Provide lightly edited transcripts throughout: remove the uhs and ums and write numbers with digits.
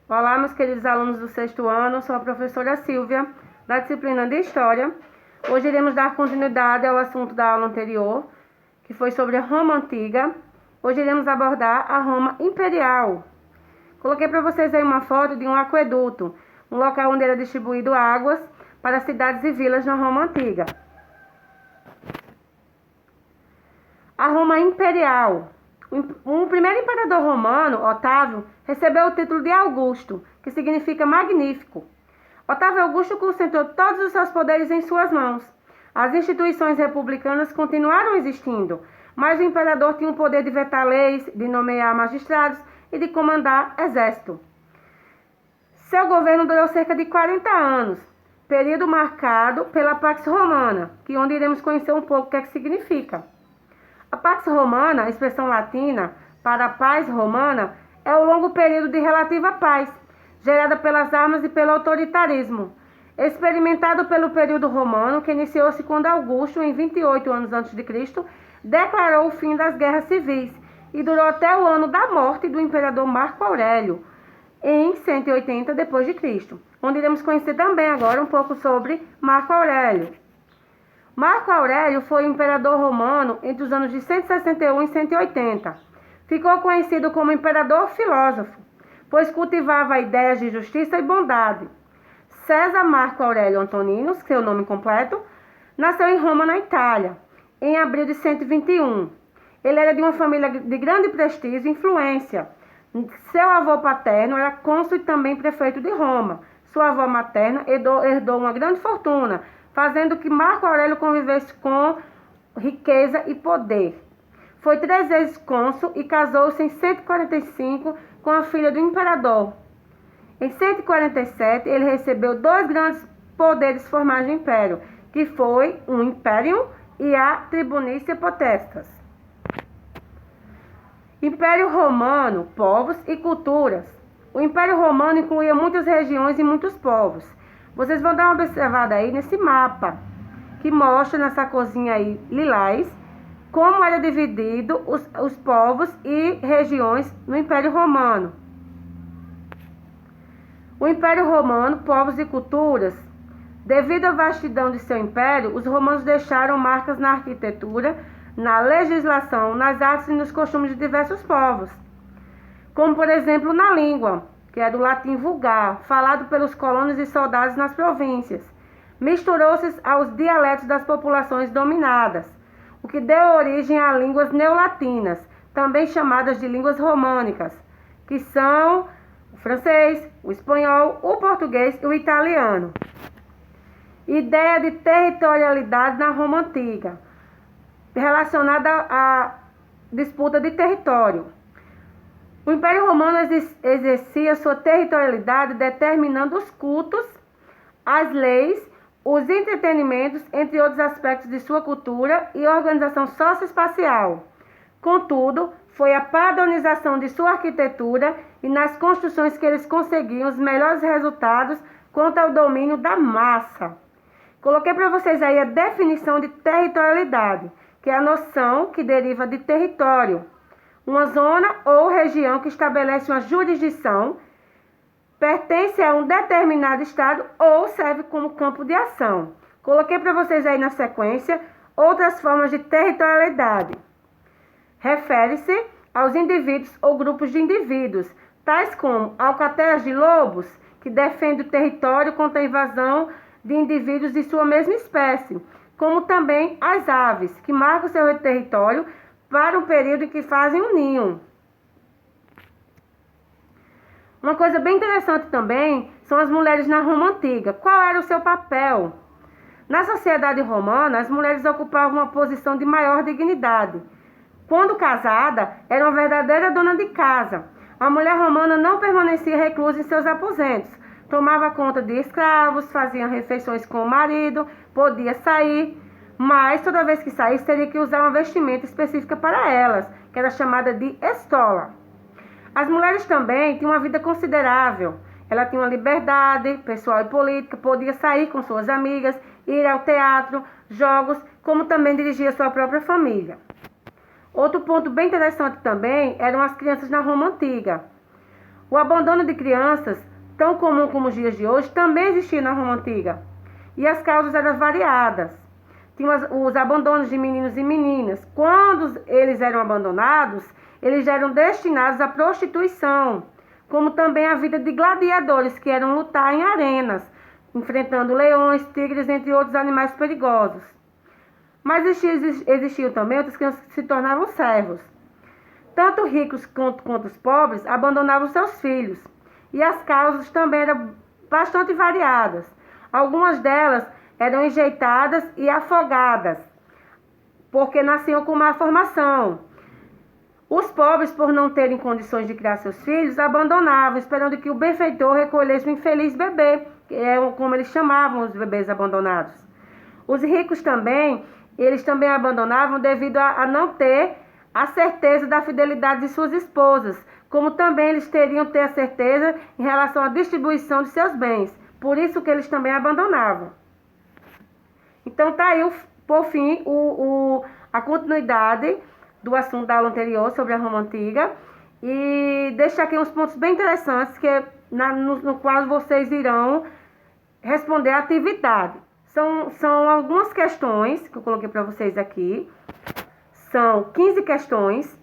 Olá, meus queridos alunos do sexto ano, sou a professora Silvia, da disciplina de História. Hoje iremos dar continuidade ao assunto da aula anterior, que foi sobre a Roma Antiga. Hoje iremos abordar a Roma Imperial. Coloquei para vocês aí uma foto de um aqueduto, um local onde era distribuído águas para cidades e vilas na Roma Antiga. A Roma Imperial. O primeiro imperador romano, Otávio, recebeu o título de Augusto, que significa magnífico. Otávio Augusto concentrou todos os seus poderes em suas mãos. As instituições republicanas continuaram existindo, mas o imperador tinha o poder de vetar leis, de nomear magistrados e de comandar exército. Seu governo durou cerca de 40 anos, período marcado pela Pax Romana, onde iremos conhecer um pouco o que significa. A Pax Romana, expressão latina para a paz romana, é o longo período de relativa paz, gerada pelas armas e pelo autoritarismo, experimentado pelo período romano, que iniciou-se quando Augusto, em 28 anos antes de Cristo, declarou o fim das guerras civis e durou até o ano da morte do imperador Marco Aurélio, em 180 depois de Cristo, onde iremos conhecer também agora um pouco sobre Marco Aurélio. Marco Aurélio foi imperador romano entre os anos de 161 e 180. Ficou conhecido como imperador filósofo, pois cultivava ideias de justiça e bondade. César Marco Aurélio Antonino, seu nome completo, nasceu em Roma, na Itália, em abril de 121. Ele era de uma família de grande prestígio e influência. Seu avô paterno era cônsul e também prefeito de Roma. Sua avó materna herdou uma grande fortuna, fazendo que Marco Aurélio convivesse com riqueza e poder. Foi 3 vezes cônsul e casou-se em 145 com a filha do imperador. Em 147, ele recebeu 2 grandes poderes formais do império, que foi o Imperium e a Tribunícia Potestas. Império Romano, povos e culturas. O Império Romano incluía muitas regiões e muitos povos. Vocês vão dar uma observada aí nesse mapa, que mostra nessa corzinha aí lilás, como era dividido os povos e regiões no Império Romano. O Império Romano, povos e culturas. Devido à vastidão de seu império, os romanos deixaram marcas na arquitetura, na legislação, nas artes e nos costumes de diversos povos, como por exemplo na língua, que é do latim vulgar, falado pelos colonos e soldados nas províncias. Misturou-se aos dialetos das populações dominadas, o que deu origem a línguas neolatinas, também chamadas de línguas românicas, que são o francês, o espanhol, o português e o italiano. Ideia de territorialidade na Roma Antiga, relacionada à disputa de território. O Império Romano exercia sua territorialidade determinando os cultos, as leis, os entretenimentos, entre outros aspectos de sua cultura e organização socioespacial. Contudo, foi a padronização de sua arquitetura e nas construções que eles conseguiam os melhores resultados quanto ao domínio da massa. Coloquei para vocês aí a definição de territorialidade, que é a noção que deriva de território, uma zona ou região que estabelece uma jurisdição, pertence a um determinado estado ou serve como campo de ação. Coloquei para vocês aí na sequência outras formas de territorialidade. Refere-se aos indivíduos ou grupos de indivíduos, tais como alcateas de lobos, que defendem o território contra a invasão de indivíduos de sua mesma espécie, como também as aves, que marcam seu território para um período em que fazem um ninho. Uma coisa bem interessante também são as mulheres na Roma Antiga. Qual era o seu papel? Na sociedade romana, as mulheres ocupavam uma posição de maior dignidade. Quando casada, era uma verdadeira dona de casa. A mulher romana não permanecia reclusa em seus aposentos. Tomava conta de escravos, fazia refeições com o marido, podia sair, mas toda vez que saísse teria que usar uma vestimenta específica para elas, que era chamada de estola. As mulheres também tinham uma vida considerável. Ela tinha uma liberdade pessoal e política, podia sair com suas amigas, ir ao teatro, jogos, como também dirigir a sua própria família. Outro ponto bem interessante também eram as crianças na Roma Antiga. O abandono de crianças, tão comum como os dias de hoje, também existia na Roma Antiga. E as causas eram variadas. Tinha os abandonos de meninos e meninas. Quando eles eram abandonados, eles eram destinados à prostituição, como também a vida de gladiadores, que eram lutar em arenas, enfrentando leões, tigres, entre outros animais perigosos. Mas existiam também outras crianças que se tornavam servos. Tanto ricos quanto os pobres abandonavam seus filhos. E as causas também eram bastante variadas. Algumas delas eram enjeitadas e afogadas, porque nasciam com má formação. Os pobres, por não terem condições de criar seus filhos, abandonavam, esperando que o benfeitor recolhesse o infeliz bebê, que é como eles chamavam os bebês abandonados. Os ricos também, eles também abandonavam devido a não ter a certeza da fidelidade de suas esposas, como também eles teriam ter a certeza em relação à distribuição de seus bens. Por isso que eles também abandonavam. Então tá aí, por fim, a continuidade do assunto da aula anterior sobre a Roma Antiga. E deixar aqui uns pontos bem interessantes no qual vocês irão responder a atividade. São algumas questões que eu coloquei para vocês aqui. São 15 questões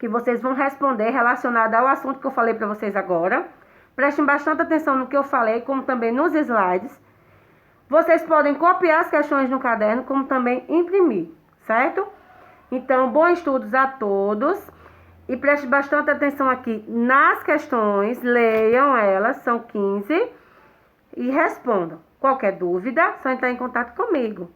que vocês vão responder relacionadas ao assunto que eu falei para vocês agora. Prestem bastante atenção no que eu falei, como também nos slides. Vocês podem copiar as questões no caderno, como também imprimir, certo? Então, bons estudos a todos. E prestem bastante atenção aqui nas questões, leiam elas, são 15, e respondam. Qualquer dúvida, é só entrar em contato comigo.